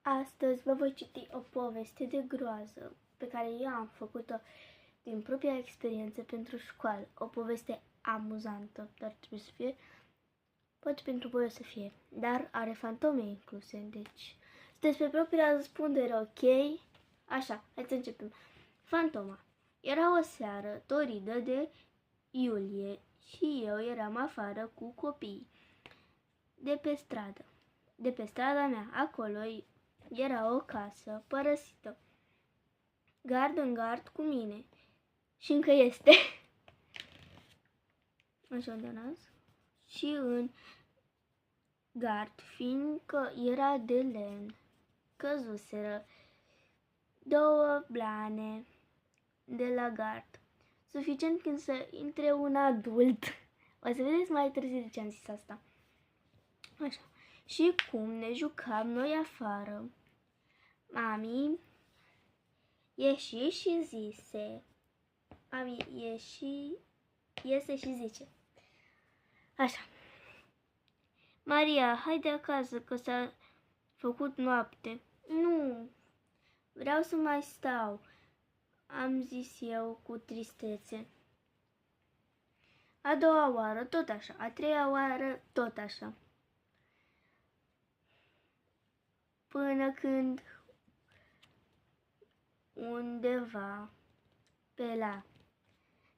Astăzi vă voi citi o poveste de groază pe care eu am făcut-o din propria experiență pentru școală. O poveste amuzantă, dar trebuie să fie, poate pentru voi o să fie, dar are fantome incluse, deci sunteți pe propria răspundere, ok? Așa, hai să începem. Fantoma. Era o seară toridă de iulie și eu eram afară cu copiii de pe stradă. De pe strada mea, acolo era o casă părăsită, gard în gard cu mine. Și încă este. Așa de nas. Și în gard, fiindcă era de lemn, căzuseră două blane de la gard, suficient când să intre un adult. O să vedeți mai târziu de ce am zis asta. Așa. Și cum ne jucam noi afară, mami ieși și zise, iese și zice, așa, Maria, haide acasă că s-a făcut noapte. Nu, vreau să mai stau, am zis eu cu tristețe. A doua oară tot așa, a treia oară tot așa. Până când undeva pe la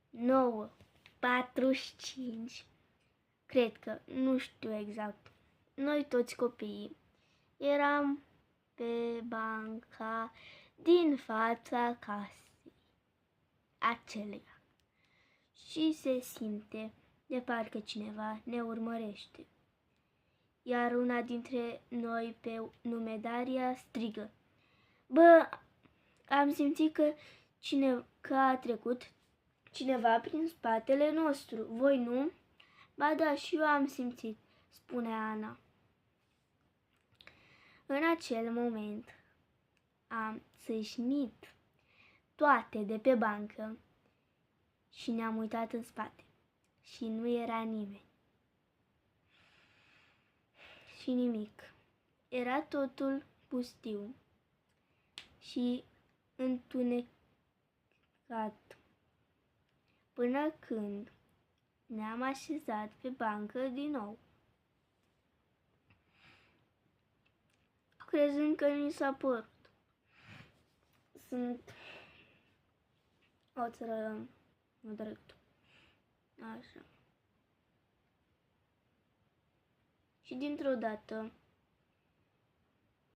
9:45, cred că, nu știu exact, noi toți copiii eram pe banca din fața casei aceleia și se simte de parcă cineva ne urmărește. Iar una dintre noi, pe nume Daria, strigă, bă, am simțit că a trecut cineva prin spatele nostru. Voi nu? Ba da, și eu am simțit, spune Ana. În acel moment am țâșnit toate de pe bancă și ne-am uitat în spate și nu era nimeni. Și nimic. Era totul pustiu și întunecat, până când ne-am așezat pe bancă din nou, crezând că mi s-a părut. Sunt o țără drept. Așa. Și dintr-o dată